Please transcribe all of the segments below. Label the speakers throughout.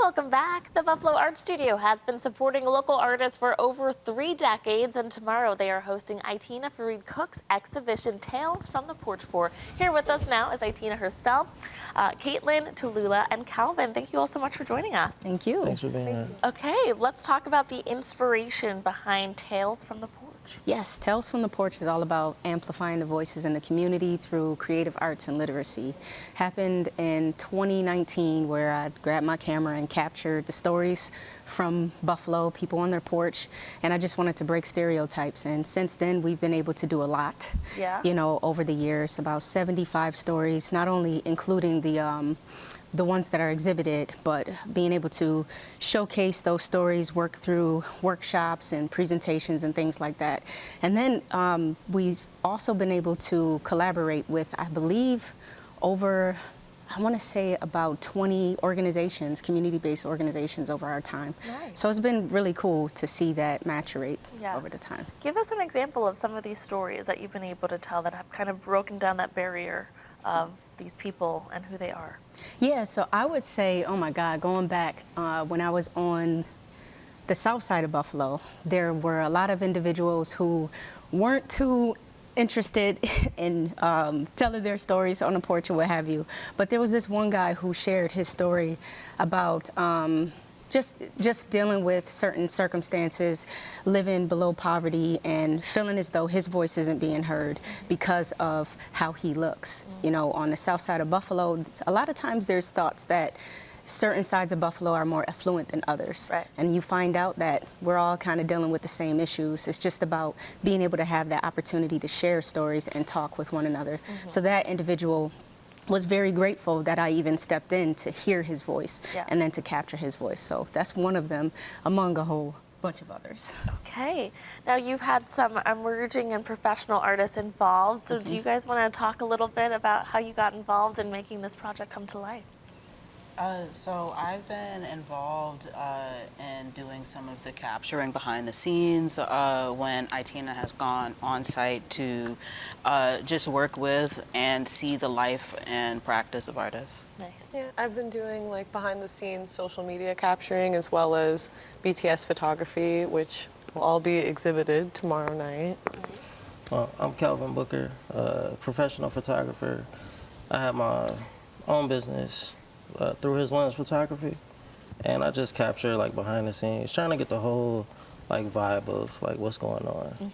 Speaker 1: welcome back. The Buffalo Art Studio has been supporting local artists for over 3 decades, and tomorrow they are hosting Itina Farid Cook's exhibition, Tales from the Porch 4. Here with us now is Itina herself, Caitlin, Tallulah, and Calvin. Thank you all so much for joining us.
Speaker 2: Thank you.
Speaker 3: Thanks for being here.
Speaker 1: Okay, let's talk about the inspiration behind Tales from the Porch.
Speaker 2: Yes, Tales from the Porch is all about amplifying the voices in the community through creative arts and literacy. Happened in 2019 where I grabbed my camera and captured the stories from Buffalo, people on their porch, and I just wanted to break stereotypes. And since then, we've been able to do a lot, you know, over the years, about 75 stories, not only including the ones that are exhibited, but being able to showcase those stories, work through workshops and presentations and things like that. And then we've also been able to collaborate with, I believe, over, I want to say about 20 organizations, community-based organizations over our time.
Speaker 1: Nice.
Speaker 2: So it's been really cool to see that maturate over the time.
Speaker 1: Give us an example of some of these stories that you've been able to tell that have kind of broken down that barrier of these people and who they are.
Speaker 2: Yeah, so I would say, oh my God, going back when I was on the south side of Buffalo, there were a lot of individuals who weren't too interested in telling their stories on the porch or what have you. But there was this one guy who shared his story about just dealing with certain circumstances, living below poverty and feeling as though his voice isn't being heard because of how he looks. You know, on the south side of Buffalo, a lot of times there's thoughts that certain sides of Buffalo are more affluent than others.
Speaker 1: Right.
Speaker 2: And you find out that we're all kind of dealing with the same issues. It's just about being able to have that opportunity to share stories and talk with one another. So that individual was very grateful that I even stepped in to hear his voice and then to capture his voice. So that's one of them among a whole bunch of others.
Speaker 1: Okay. Now you've had some emerging and professional artists involved. So do you guys want to talk a little bit about how you got involved in making this project come to life?
Speaker 4: So I've been involved in doing some of the capturing behind the scenes when Itina has gone on site to just work with and see the life and practice of artists.
Speaker 1: Nice.
Speaker 5: Yeah, I've been doing like behind the scenes social media capturing as well as BTS photography, which will all be exhibited tomorrow night.
Speaker 3: I'm Calvin Booker, professional photographer. I have my own business through his lens photography, and I just capture like behind the scenes, trying to get the whole like vibe of like what's going on.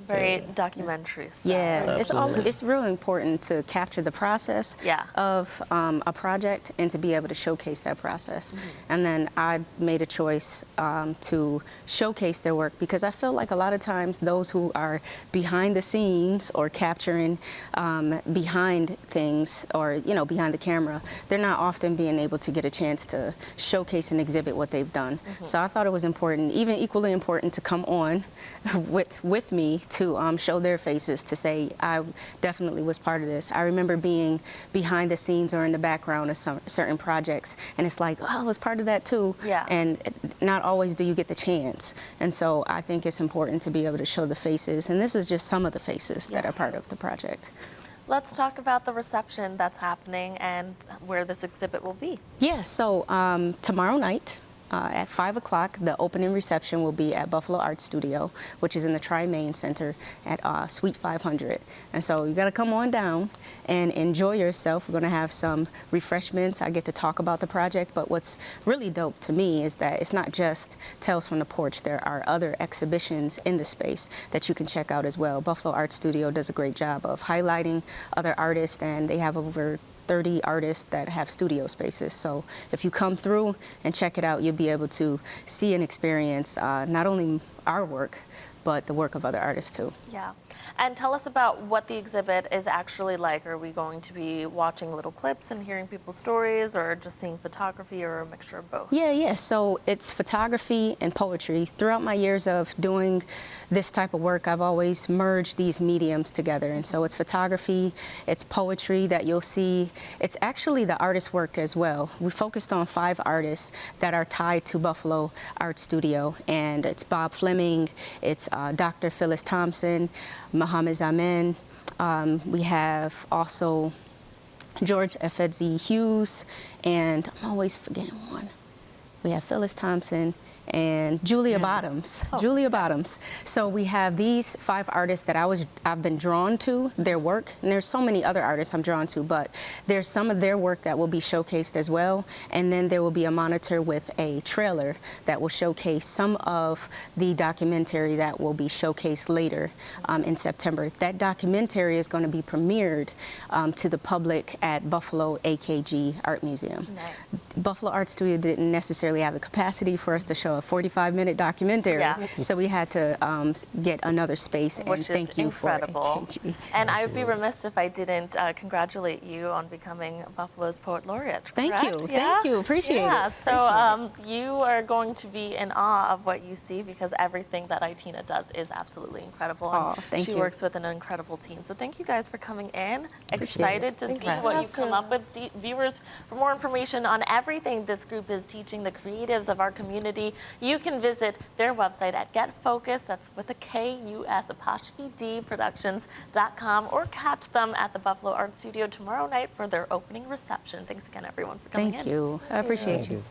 Speaker 1: Very documentary style.
Speaker 2: Yeah, it's really important to capture the process of a project and to be able to showcase that process. And then I made a choice to showcase their work because I feel like a lot of times those who are behind the scenes or capturing behind things or, you know, behind the camera, they're not often being able to get a chance to showcase and exhibit what they've done. So I thought it was important, even equally important, to come on with me to show their faces, to say I definitely was part of this. I remember being behind the scenes or in the background of some certain projects, and it's like, oh, I was part of that too. And not always do you get the chance. And so I think it's important to be able to show the faces, and this is just some of the faces that are part of the project.
Speaker 1: Let's talk about the reception that's happening and where this exhibit will be.
Speaker 2: Yeah, so tomorrow night, at 5 o'clock, the opening reception will be at Buffalo Art Studio, which is in the Tri-Main Center at Suite 500. And so you got to come on down and enjoy yourself. We're going to have some refreshments. I get to talk about the project, but what's really dope to me is that it's not just Tales from the Porch. There are other exhibitions in the space that you can check out as well. Buffalo Art Studio does a great job of highlighting other artists, and they have over 30 artists that have studio spaces. So if you come through and check it out, you'll be able to see and experience not only our work, but the work of other artists too.
Speaker 1: Yeah. And tell us about what the exhibit is actually like. Are we going to be watching little clips and hearing people's stories, or just seeing photography, or a mixture of both?
Speaker 2: Yeah. So it's photography and poetry. Throughout my years of doing this type of work, I've always merged these mediums together. And so it's photography, it's poetry that you'll see. It's actually the artist work as well. We focused on 5 artists that are tied to Buffalo Art Studio, and it's Bob Fleming, it's Dr. Phyllis Thompson, Mohammed Zamen. We have also George Efedzi Hughes, and I'm always forgetting one. we have Phyllis Thompson, and Julia Bottoms. Julia Bottoms. So we have these 5 artists that I've been drawn to their work, and there's so many other artists I'm drawn to, but there's some of their work that will be showcased as well, and then there will be a monitor with a trailer that will showcase some of the documentary that will be showcased later in September. That documentary is going to be premiered to the public at Buffalo AKG Art Museum.
Speaker 1: Nice.
Speaker 2: Buffalo Art Studio didn't necessarily have the capacity for us to show a 45-minute documentary, so we had to get another space.
Speaker 1: Which
Speaker 2: and thank
Speaker 1: is
Speaker 2: you
Speaker 1: incredible.
Speaker 2: for AKG.
Speaker 1: And I would be remiss if I didn't congratulate you on becoming Buffalo's Poet Laureate.
Speaker 2: Thank
Speaker 1: correct?
Speaker 2: you.
Speaker 1: Yeah?
Speaker 2: Thank you. Appreciate it.
Speaker 1: Yeah. So
Speaker 2: Appreciate
Speaker 1: you are going to be in awe of what you see because everything that Itina does is absolutely incredible.
Speaker 2: Oh,
Speaker 1: And
Speaker 2: thank
Speaker 1: she
Speaker 2: you.
Speaker 1: works with an incredible team. So thank you guys for coming in.
Speaker 2: Appreciate
Speaker 1: Excited
Speaker 2: it.
Speaker 1: to
Speaker 5: Thank
Speaker 1: see
Speaker 5: you.
Speaker 1: what you come up with. Viewers, for more information on everything this group is teaching the creatives of our community, you can visit their website at Fokus'd, that's with a KUS' Productions.com, or catch them at the Buffalo Art Studio tomorrow night for their opening reception. Thanks again, everyone, for coming in.
Speaker 2: Thank you. I appreciate
Speaker 3: Thank
Speaker 2: you.
Speaker 3: you.